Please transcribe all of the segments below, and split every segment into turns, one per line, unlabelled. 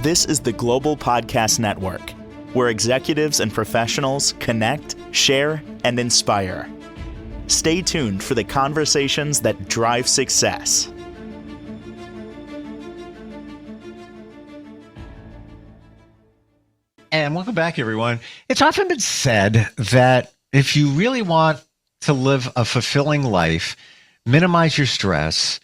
This is the Global Podcast Network, where executives and professionals connect, share, and inspire. Stay tuned for the conversations that drive success.
And welcome back, everyone. It's often been said that if you really want to live a fulfilling life, minimize your stress,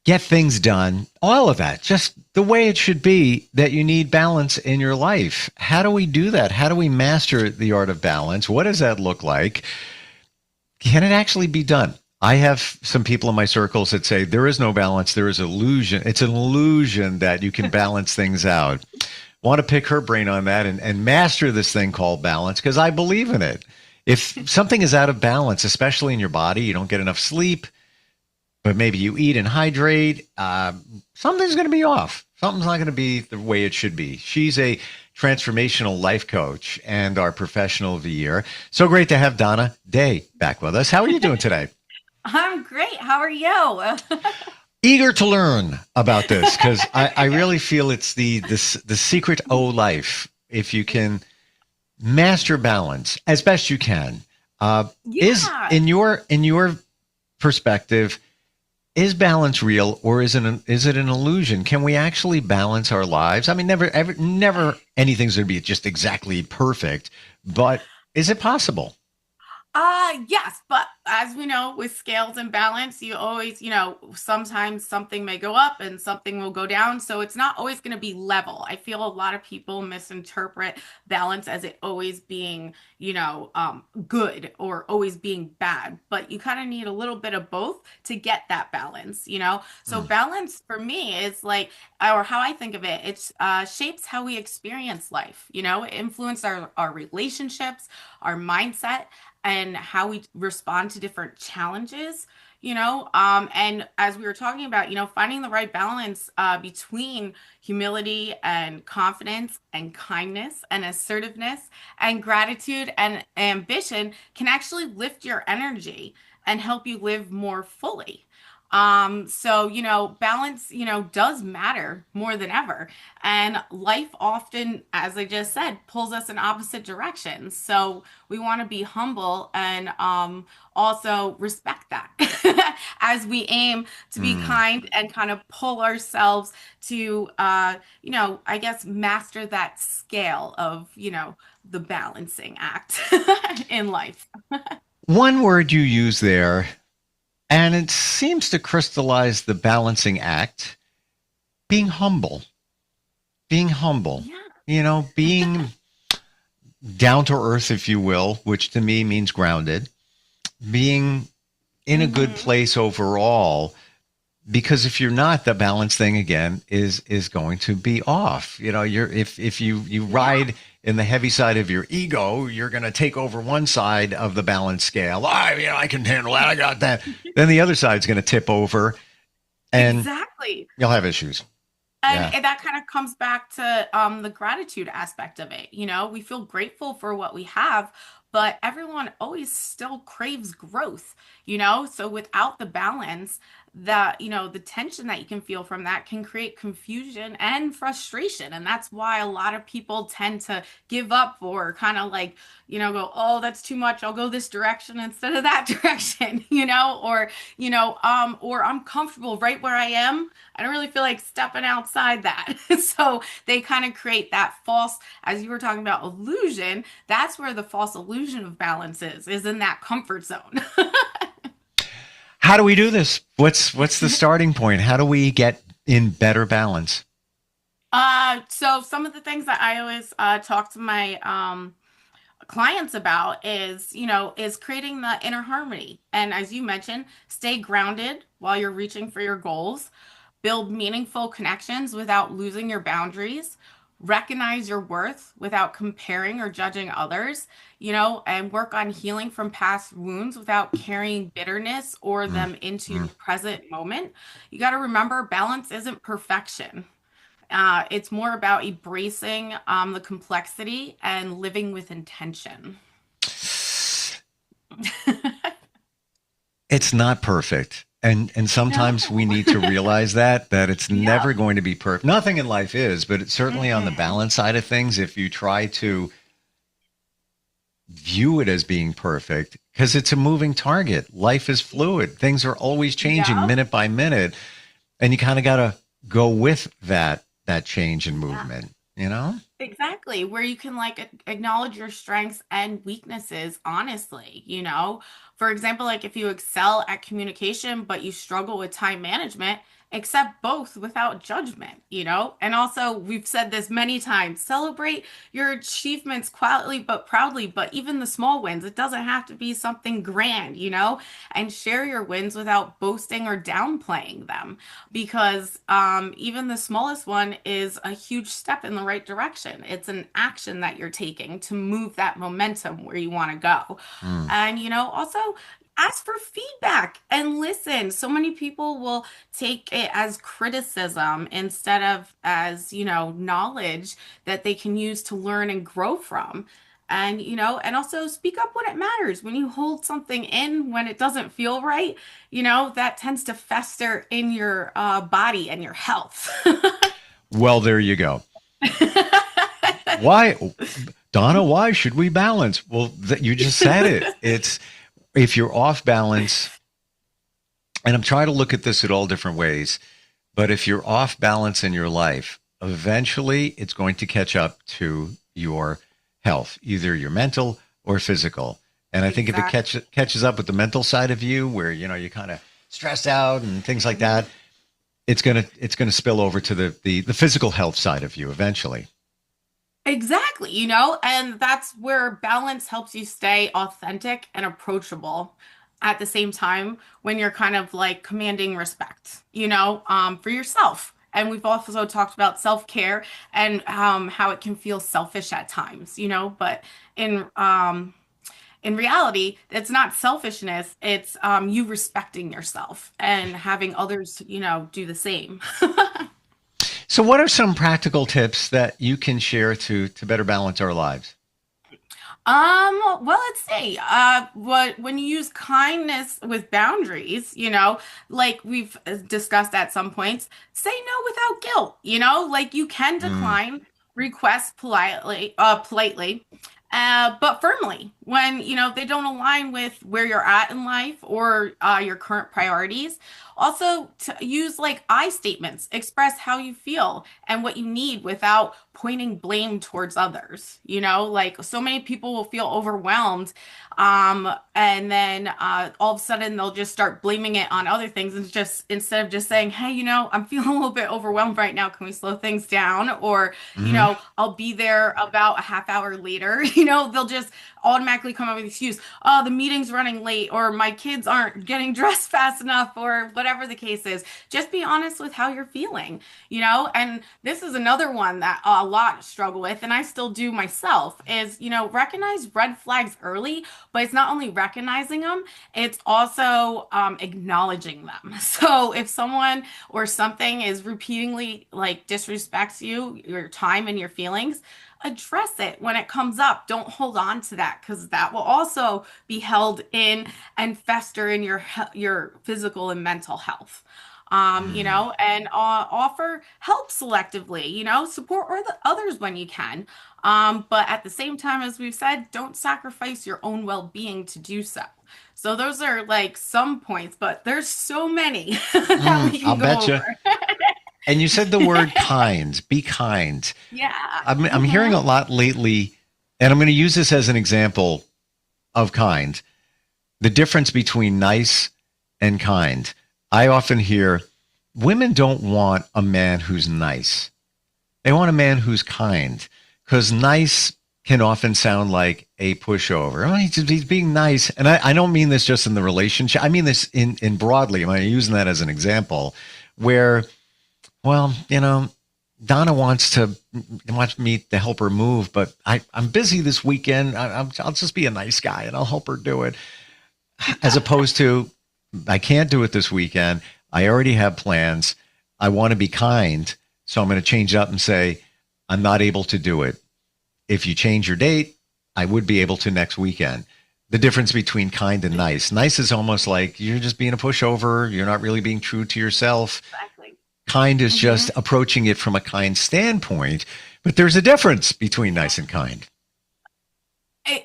get things done, all of that, just the way it should be, that you need balance in your life. How do we do that? How do we master the art of balance? What does that look like? Can it actually be done? I have some people in my circles that say there is no balance. There is illusion. It's an illusion that you can balance things out. Want to pick her brain on that and master this thing called balance, because I believe in it. If something is out of balance, especially in your body, you don't get enough sleep, but maybe you eat and hydrate, something's going to be off. Something's not going to be the way it should be. She's a transformational life coach and our professional of the year. So great to have Donna Day back with us. How are you doing today?
I'm great. How are you?
Eager to learn about this, because I really feel it's the secret of life. If you can master balance as best you can, is in your perspective, is balance real, or is it an illusion? Can we actually balance our lives? I mean, never anything's going to be just exactly perfect, but is it possible?
Yes, but as we know, with scales and balance, you always, sometimes something may go up and something will go down. So it's not always going to be level. I feel a lot of people misinterpret balance as it always being, good or always being bad, but you kind of need a little bit of both to get that balance, So balance for me is like, or how I think of it, it's shapes how we experience life, it influences our relationships, our mindset, and how we respond to different challenges, and as we were talking about, finding the right balance between humility and confidence and kindness and assertiveness and gratitude and ambition can actually lift your energy and help you live more fully. So, balance, does matter more than ever. And life often, as I just said, pulls us in opposite directions. So we want to be humble and also respect that as we aim to be kind and kind of pull ourselves to, I guess, master that scale of, the balancing act in life.
One word you use there, and it seems to crystallize the balancing act: being humble. Being humble. Yeah. Being down to earth, if you will, which to me means grounded. Being in a good place overall, because if you're not, the balance thing again is going to be off. If you ride in the heavy side of your ego, you're going to take over one side of the balance scale. I can handle that. I got that. Then the other side's going to tip over, and
exactly,
you'll have issues.
And that kind of comes back to the gratitude aspect of it. We feel grateful for what we have, but everyone always still craves growth, So without the balance, the tension that you can feel from that can create confusion and frustration. And that's why a lot of people tend to give up or kind of like, go, oh, that's too much. I'll go this direction instead of that direction, or I'm comfortable right where I am. I don't really feel like stepping outside that. So they kind of create that false, as you were talking about, illusion. That's where the false illusion of balance is in that comfort zone.
How do we do this? What's the starting point? How do we get in better balance?
So some of the things that I always talk to my clients about is creating the inner harmony. And as you mentioned, stay grounded while you're reaching for your goals, build meaningful connections without losing your boundaries, recognize your worth without comparing or judging others, and work on healing from past wounds without carrying bitterness or them into the present moment. You got to remember, balance isn't perfection. It's more about embracing the complexity and living with intention.
It's not perfect. And sometimes
No.
we need to realize that it's
Yeah.
never going to be perfect. Nothing in life is, but it's certainly on the
Mm-mm.
balance side of things. If you try to view it as being perfect, because it's a moving target, life is fluid. Things are always changing
Yeah.
minute by minute, and you kind of got to go with that change and
Yeah.
movement. You know?
Exactly, where you can like acknowledge your strengths and weaknesses honestly, you know? For example, like if you excel at communication, but you struggle with time management, accept both without judgment, you know? And also, we've said this many times, celebrate your achievements quietly but proudly, but even the small wins, it doesn't have to be something grand, you know? And share your wins without boasting or downplaying them because even the smallest one is a huge step in the right direction. It's an action that you're taking to move that momentum where you want to go.
Mm.
And, you know, also ask for feedback and listen. So many people will take it as criticism instead of as, you know, knowledge that they can use to learn and grow from. And, you know, and also speak up when it matters. When you hold something in when it doesn't feel right, you know, that tends to fester in your body and your health.
Well, there you go. Why, Donna? Why should we balance? Well, you just said it. It's if you're off balance, and I'm trying to look at this at all different ways, but if you're off balance in your life, eventually it's going to catch up to your health, either your mental or physical. And I think if it
Exactly.
catches up with the mental side of you, where you're kind of stressed out and things like that, it's gonna spill over to the physical health side of you eventually.
Exactly, you know, and that's where balance helps you stay authentic and approachable at the same time when you're kind of like commanding respect, you know, for yourself. And we've also talked about self-care and how it can feel selfish at times, you know, but in reality, it's not selfishness, it's you respecting yourself and having others, you know, do the same.
So, what are some practical tips that you can share to better balance our lives?
Well, let's see. What when you use kindness with boundaries, you know, like we've discussed at some points, say no without guilt, you know, like you can
Mm.
decline requests politely, but firmly when, you know, they don't align with where you're at in life or your current priorities. Also, to use like I statements, express how you feel and what you need without pointing blame towards others. You know, like so many people will feel overwhelmed, and then all of a sudden they'll just start blaming it on other things, and just instead of just saying, "Hey, you know, I'm feeling a little bit overwhelmed right now. Can we slow things down?" Or, you
Hmm.
know, I'll be there about a half hour later. You know, they'll just automatically come up with an excuse. Oh, the meeting's running late, or my kids aren't getting dressed fast enough, or whatever the case is. Just be honest with how you're feeling, you know? And this is another one that a lot struggle with, and I still do myself, is, you know, recognize red flags early, but it's not only recognizing them, it's also acknowledging them. So if someone or something is repeatedly like disrespects you, your time and your feelings, address it when it comes up. Don't hold on to that because that will also be held in and fester in your physical and mental health. You
Mm.
know, and offer help selectively, you know, support others when you can. But at the same time, as we've said, don't sacrifice your own well-being to do so. So those are like some points, but there's so many that we
I'll
can go
bet you.
over.
And you said the word kind. Be kind.
Yeah.
I'm hearing
Hmm.
a lot lately, and I'm going to use this as an example of kind. The difference between nice and kind. I often hear women don't want a man who's nice. They want a man who's kind because nice can often sound like a pushover. Oh, he's being nice. And I don't mean this just in the relationship. I mean this in broadly. I'm using that as an example where, well, Donna wants me to help her move, but I'm busy this weekend. I'll just be a nice guy and I'll help her do it. As opposed to, I can't do it this weekend. I already have plans. I want to be kind. So I'm going to change it up and say, I'm not able to do it. If you change your date, I would be able to next weekend. the difference between kind and nice. Nice is almost like you're just being a pushover. You're not really being true to yourself.
Exactly.
Kind is
Hmm.
just approaching it from a kind standpoint. But there's a difference between nice and kind.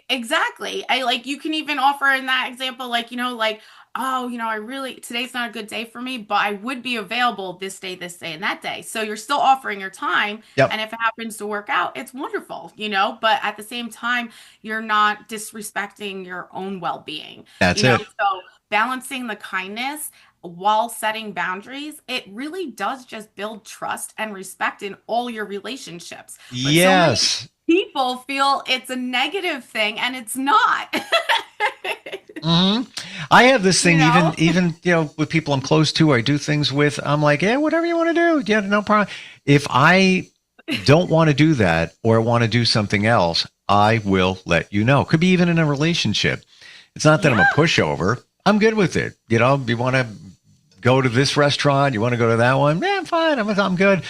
Exactly. I like you can even offer in that example, like, like, oh, I really today's not a good day for me, but I would be available this day, and that day. So you're still offering your time.
Yep,
And if it happens to work out, it's wonderful, but at the same time, you're not disrespecting your own well-being,
that's it.
So balancing the kindness while setting boundaries, it really does just build trust and respect in all your relationships. But so many
Yes.
people feel it's a negative thing and it's not.
hmm I have this
You
thing,
know?
with people I'm close to, I do things with. I'm like, yeah, whatever you want to do. Yeah, no problem. If I don't want to do that or want to do something else, I will let you know. Could be even in a relationship. It's not that I'm a
Yeah.
pushover. I'm good with it. You want to go to this restaurant, you want to go to that one. Yeah, I'm fine. I'm good.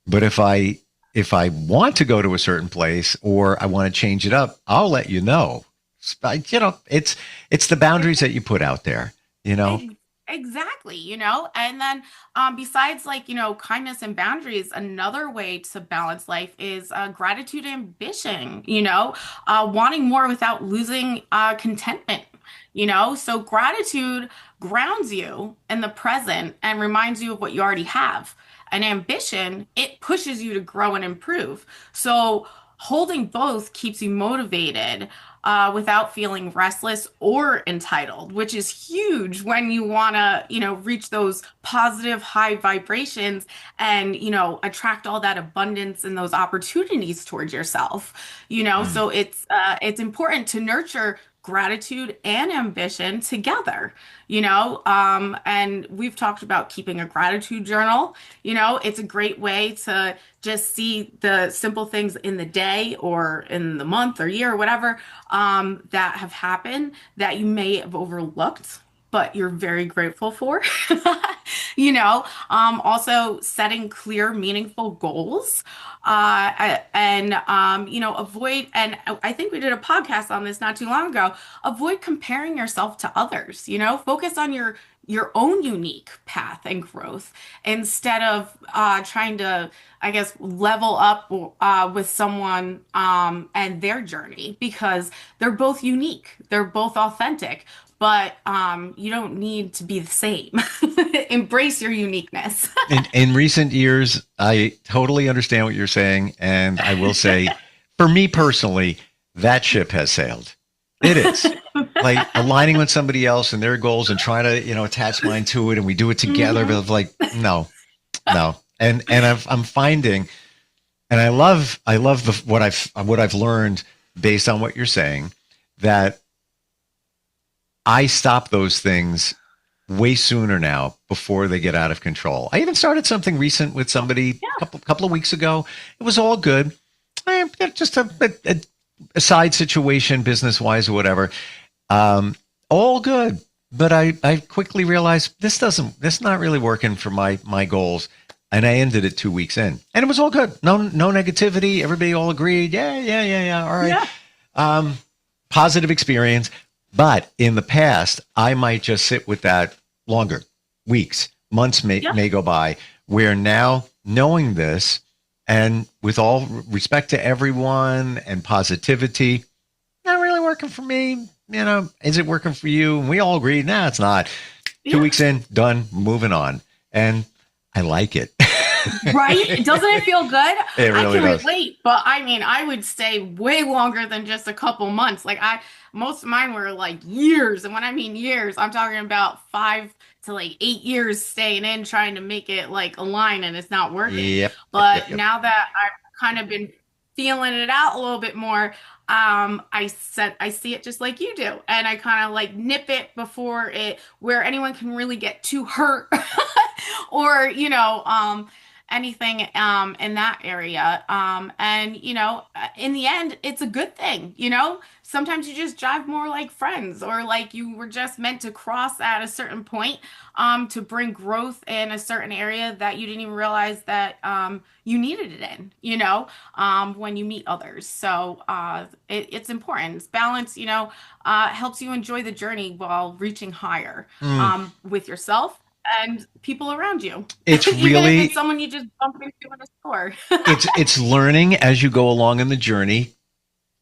But if I want to go to a certain place or I want to change it up, I'll let you know. It's the boundaries that you put out there. You know.
Exactly, and then besides like, kindness and boundaries, another way to balance life is gratitude and ambition, wanting more without losing contentment, so gratitude grounds you in the present and reminds you of what you already have. And ambition, it pushes you to grow and improve. So holding both keeps you motivated without feeling restless or entitled, which is huge when you want to, reach those positive high vibrations and, attract all that abundance and those opportunities towards yourself,
Mm.
so it's important to nurture gratitude and ambition together, and we've talked about keeping a gratitude journal. It's a great way to just see the simple things in the day or in the month or year or whatever that have happened that you may have overlooked, but you're very grateful for. Also setting clear, meaningful goals, and avoid. And I think we did a podcast on this not too long ago. Avoid comparing yourself to others. Focus on your own unique path and growth instead of trying to, I guess, level up with someone and their journey because they're both unique, they're both authentic, but you don't need to be the same. Embrace your uniqueness.
In recent years, I totally understand what you're saying, and I will say, for me personally, that ship has sailed. It is like aligning with somebody else and their goals and trying to attach mine to it, and we do it together. But
Mhm.
it's like no, no, and I'm finding, and I love what I've learned based on what you're saying, that I stop those things way sooner now before they get out of control. I even started something recent with somebody
Yeah.
a couple of weeks ago. It was all good. Just a side situation, business wise or whatever. All good. But I quickly realized this not really working for my goals. And I ended it 2 weeks in. And it was all good. No negativity. Everybody all agreed. Yeah. All right.
Yeah.
Positive experience. But in the past, I might just sit with that longer. Weeks, months
Yeah.
may go by, where now knowing this and with all respect to everyone and positivity, not really working for me. Is it working for you? And we all agreed, nah, it's not. two
Yeah.
weeks in, done, moving on. And I like it.
Right? Doesn't it feel good?
It
I
really
can
does.
relate, but I mean, I would stay way longer than just a couple months. Most of mine were like years. And when I mean years, I'm talking about 5 to like 8 years staying in, trying to make it like align and it's not working.
Yep.
But now that I've kind of been feeling it out a little bit more, I see it just like you do. And I kind of like nip it before where anyone can really get too hurt or, anything in that area. And in the end, it's a good thing. Sometimes you just jive more like friends, or like you were just meant to cross at a certain point to bring growth in a certain area that you didn't even realize that you needed it in, when you meet others. So it's important. Balance, helps you enjoy the journey while reaching higher
Mm.
with yourself and people around you,
It's
even if it's
really
someone you just bump into in a store.
it's learning as you go along in the journey.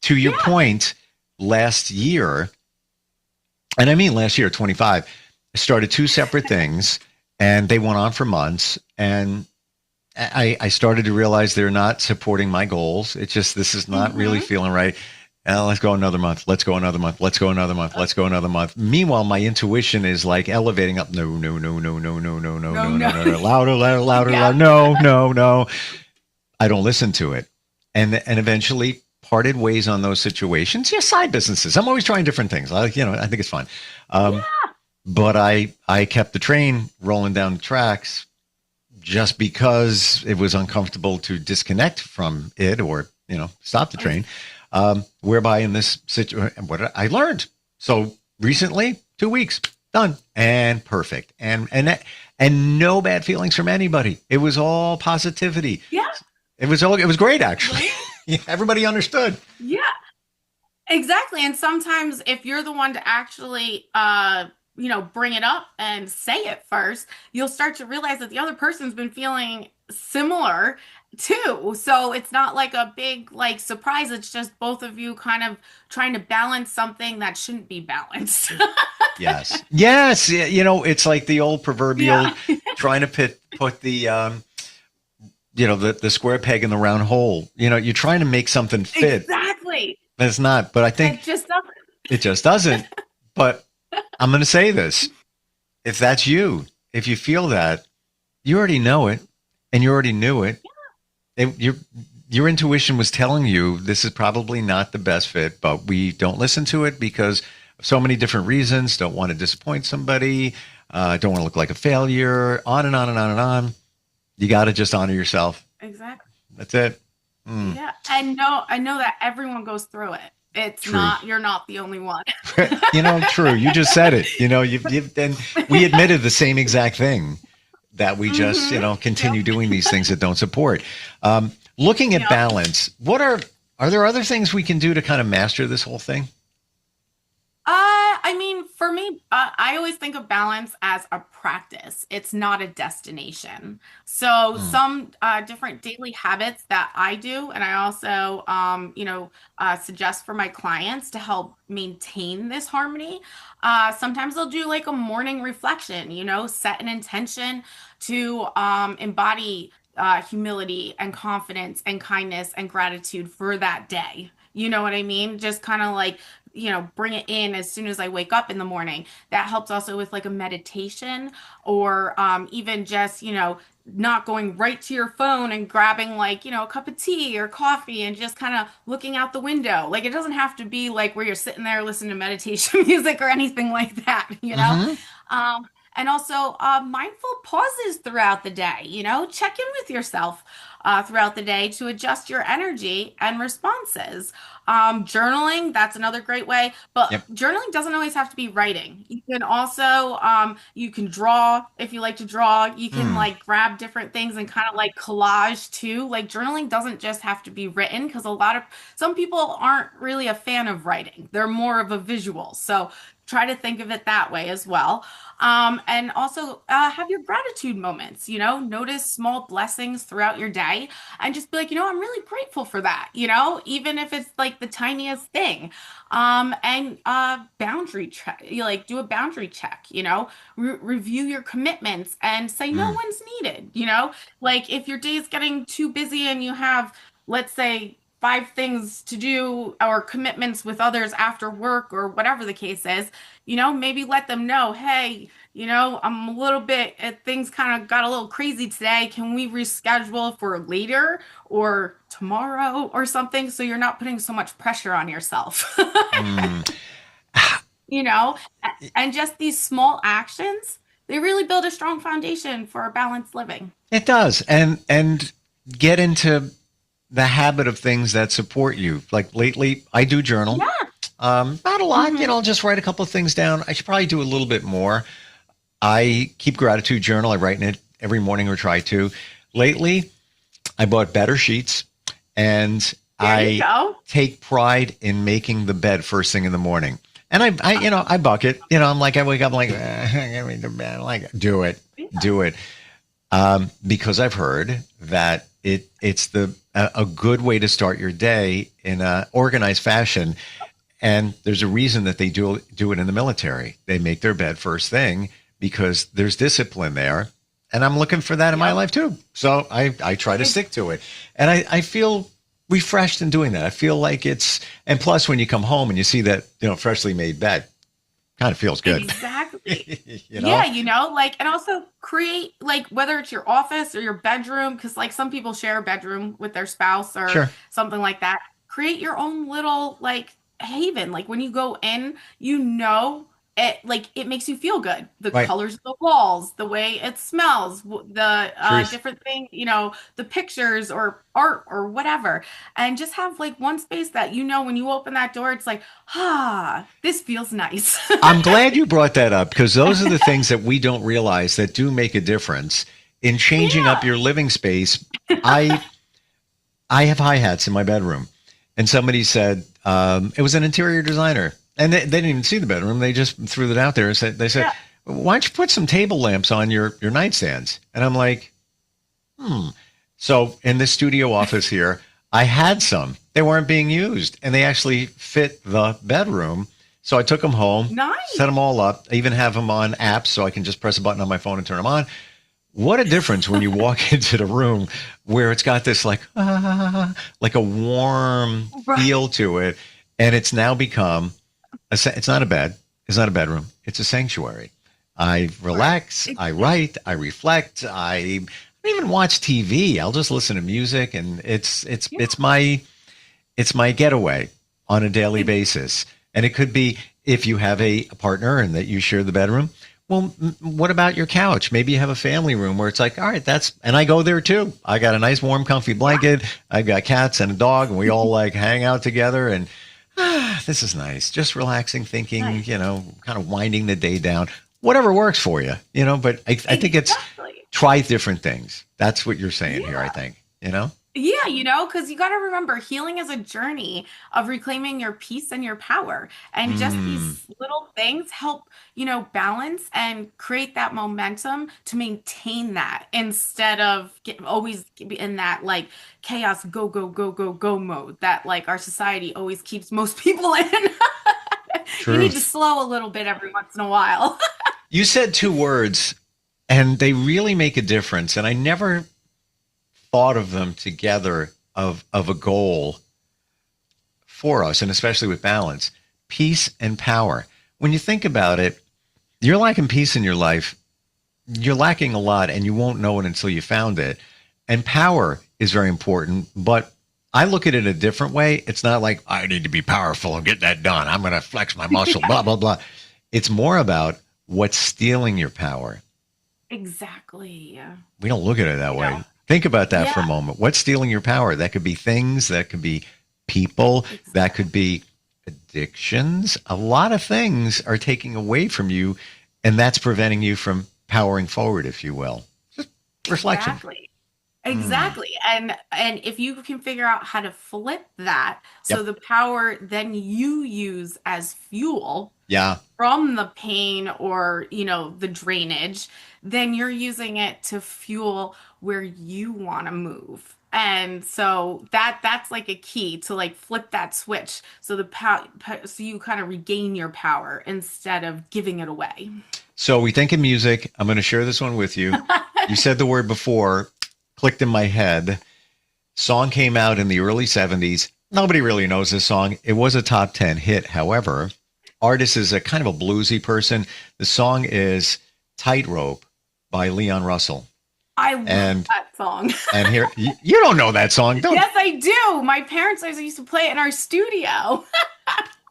To your
Yeah.
point, last year, and I mean last year, 25, I started two separate things, and they went on for months. And I started to realize they're not supporting my goals. It's just, this is not really
Hmm.
feeling right. Let's go another month. Let's go another month. Let's go another month. Let's go another month. Meanwhile, my intuition is like elevating up. No, no, no, no, no, no, no, no,
No,
no, no,
no.
no, no. Louder, louder, louder,
Yeah.
louder. No, no, no. I don't listen to it. And eventually parted ways on those situations. Yeah, side businesses. I'm always trying different things. I think it's fun. Um,
Yeah.
but I kept the train rolling down the tracks just because it was uncomfortable to disconnect from it, or stop the train. Whereby in this situation, what I learned. So recently, 2 weeks done and perfect, and no bad feelings from anybody. It was all positivity.
Yeah.
It was great, actually.
Right.
Yeah, everybody understood.
Yeah. Exactly. And sometimes if you're the one to actually bring it up and say it first, you'll start to realize that the other person's been feeling similar too. So it's not like a big like surprise. It's just both of you kind of trying to balance something that shouldn't be balanced.
Yes, yes. It's like the old proverbial
Yeah.
trying to put the square peg in the round hole. You're trying to make something fit.
Exactly.
It's not, but I think
It just doesn't.
it just doesn't. But I'm going to say this. If that's you, if you feel that, you already know it, and you already knew it. Your intuition was telling you this is probably not the best fit, but we don't listen to it because of so many different reasons. Don't want to disappoint somebody. Don't want to look like a failure. On and on and on and on. You got to just honor yourself.
Exactly.
That's it. Mm,
Yeah. I know that everyone goes through it. It's
true.
not, you're not the only one.
True. You just said it. And we admitted the same exact thing, that we just,
Hmm.
continue
Yep.
doing these things that don't support. Looking at
Yep.
balance, are there other things we can do to kind of master this whole thing?
I mean, for me, I always think of balance as a practice. It's not a destination. So
Mm,
some different daily habits that I do, and I also, suggest for my clients to help maintain this harmony. Sometimes they'll do like a morning reflection, set an intention to embody humility and confidence and kindness and gratitude for that day. You know what I mean? Just kind of like bring it in as soon as I wake up in the morning. That helps also with like a meditation, or even just, not going right to your phone and grabbing like, a cup of tea or coffee and just kind of looking out the window. Like it doesn't have to be like where you're sitting there listening to meditation music or anything like that.
hmm
And also mindful pauses throughout the day, check in with yourself throughout the day to adjust your energy and responses. Journaling, that's another great way, but
Yep.
journaling doesn't always have to be writing. You can also, you can draw if you like to draw. You can
Mm,
like grab different things and kind of like collage too. Like journaling doesn't just have to be written, because some people aren't really a fan of writing. They're more of a visual. So try to think of it that way as well. And also have your gratitude moments, notice small blessings throughout your day and just be like, I'm really grateful for that, even if it's like the tiniest thing. And boundary check, like do a boundary check, review your commitments and say no
mm,
one's needed, like if your day is getting too busy and you have, let's say, five things to do or commitments with others after work or whatever the case is, maybe let them know, hey, I'm a little bit, things kind of got a little crazy today. Can we reschedule for later or tomorrow or something, so you're not putting so much pressure on yourself?
mm.
you know, and just these small actions they really build a strong foundation for a balanced living.
It does. And get into the habit of things that support you. Like lately, I do journal.
Yeah.
Not a lot,
Mhm.
I'll just write a couple of things down. I should probably do a little bit more. I keep gratitude journal. I write in it every morning or try to. Lately, I bought better sheets and
There you
I
go.
take pride in making the bed first thing in the morning. And I bucket, I'm like, I wake up like, give me the bed. Like, do it,
Yeah.
do it. Because I've heard that it's a good way to start your day in a organized fashion. And there's a reason that they do it in the military. They make their bed first thing because there's discipline there. And I'm looking for that in my life too. So I try to stick to it. And I feel refreshed in doing that. I feel like and plus when you come home and you see that, freshly made bed, kind of feels good.
Exactly.
Yeah,
like, and also create, like, whether it's your office or your bedroom, because like some people share a bedroom with their spouse or
Sure.
something like that. Create your own little like haven. Like when you go in, it like it makes you feel good. The
Right.
colors of the walls, the way it smells, the
Truth.
different thing, the pictures or art or whatever, and just have like one space that when you open that door, it's like, this feels nice.
I'm glad you brought that up because those are the things that we don't realize that do make a difference in changing up your living space. I have hi-hats in my bedroom, and somebody said it was an interior designer, and they didn't even see the bedroom. They just threw it out there and said,
Yeah.
why don't you put some table lamps on your nightstands? And I'm like, So in the studio office here, I had some. They weren't being used, and they actually fit the bedroom. So I took them home,
Nice.
set them all up. I even have them on apps, so I can just press a button on my phone and turn them on. What a difference when you walk into the room where it's got this like a warm feel to it, and it's now become it's not a bed, it's not a bedroom, it's a sanctuary. I relax, I write, I reflect, I don't even watch TV. I'll just listen to music, and it's my getaway on a daily basis. And it could be if you have a partner and that you share the bedroom. Well, what about your couch? Maybe you have a family room where it's like, all right, and I go there too. I got a nice warm, comfy blanket. I've got cats and a dog, and we all like hang out together. And this is nice. Just relaxing, thinking,
Nice.
kind of winding the day down. Whatever works for you, but I think it's
Exactly.
try different things. That's what you're saying here, I think,
Yeah, because you got to remember healing is a journey of reclaiming your peace and your power. And just these little things help, balance and create that momentum to maintain that instead of always in that like chaos, go, go, go, go, go mode that like our society always keeps most people in. You need to
Truth.
slow a little bit every once in a while.
You said two words, and they really make a difference. And I never thought of them together of a goal for us, and especially with balance, peace and power. When you think about it, you're lacking peace in your life. You're lacking a lot, and you won't know it until you found it. And power is very important, but I look at it a different way. It's not like I need to be powerful and get that done. I'm going to flex my muscle, blah, blah, blah. It's more about what's stealing your power.
Exactly.
We don't look at it that way. Think about that for a
Yeah.
moment. What's stealing your power? That could be things, that could be people, that could be addictions. A lot of things are taking away from you, and that's preventing you from powering forward, if you will. Just reflection.
Exactly. And if you can figure out how to flip that, so the power then you use as fuel
Yeah.
from the pain or, the drainage, then you're using it to fuel where you want to move. And so that's like a key to like flip that switch. So so you kind of regain your power instead of giving it away.
So we think of music. I'm going to share this one with you. You said the word before, clicked in my head. Song came out in the early 70s. Nobody really knows this song. It was a top 10 hit. However, artist is a kind of a bluesy person. The song is Tightrope by Leon Russell.
I love that song.
And here, you don't know that song, don't you?
Yes, I do. My parents always used to play it in our studio.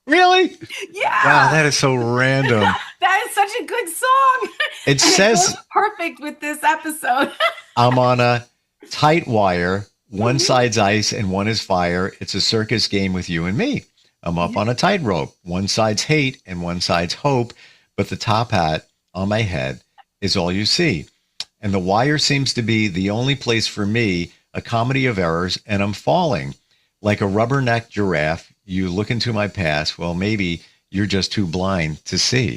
Really?
Yeah.
Wow, that is so random.
That is such a good song.
It
And
says
it goes perfect with this episode.
I'm on a tight wire. One side's ice and one is fire. It's a circus game with you and me. I'm up on a tightrope. One side's hate and one side's hope, but the top hat on my head is all you see. And the wire seems to be the only place for me, a comedy of errors, and I'm falling. Like a rubber-necked giraffe, you look into my past. Well, maybe you're just too blind to see.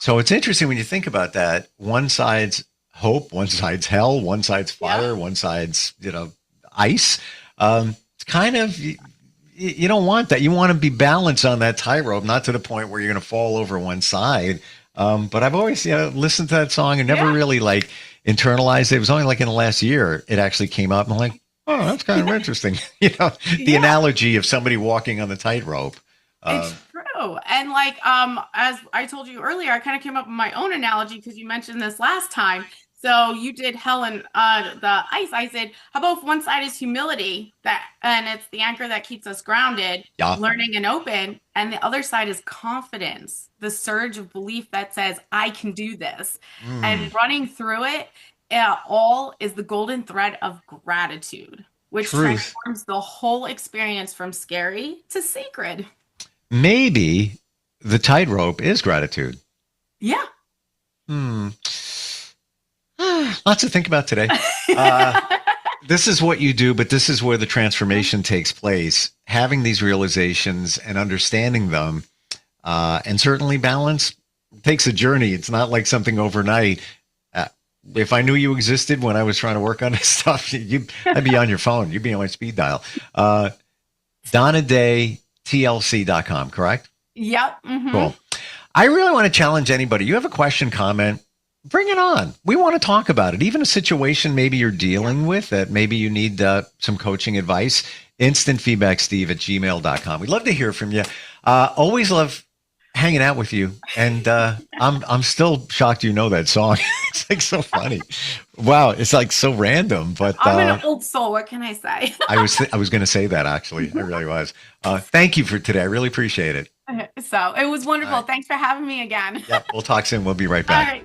So it's interesting when you think about that. One side's hope, one side's hell, one side's fire, one side's, ice. It's kind of, you don't want that. You want to be balanced on that tightrope, not to the point where you're going to fall over one side. But I've always, listened to that song and never really internalized it. It was only in the last year it actually came up. And I'm like, oh, that's kind of interesting. The analogy of somebody walking on the tightrope.
It's true. And as I told you earlier, I kind of came up with my own analogy because you mentioned this last time. So you did hell and the ice. I said, how about if one side is humility and it's the anchor that keeps us grounded, learning and open, and the other side is confidence, the surge of belief that says, I can do this. And running through it, all is the golden thread of gratitude, which transforms the whole experience from scary to sacred.
Maybe the tightrope is gratitude.
Yeah.
Lots to think about today. This is what you do, but this is where the transformation takes place. Having these realizations and understanding them, and certainly balance takes a journey. It's not like something overnight. If I knew you existed when I was trying to work on this stuff, I'd be on your phone. You'd be on my speed dial. Donna Day, TLC.com, correct?
Yep.
Cool. I really want to challenge anybody. You have a question, comment, bring it on. We want to talk about it. Even a situation maybe you're dealing with that maybe you need some coaching advice. Instantfeedbacksteve@gmail.com. We'd love to hear from you. Always love hanging out with you. And I'm still shocked you know that song. It's so funny. Wow. It's so random, but
I'm an old soul. What can I say?
I was going to say that actually. I really was. Thank you for today. I really appreciate it.
So it was wonderful. Thanks for having me again.
Yep. We'll talk soon. We'll be right back.
All right.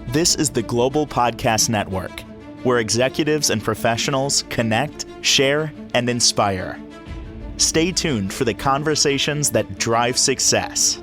This is the Global Podcast Network, where executives and professionals connect, share, and inspire. Stay tuned for the conversations that drive success.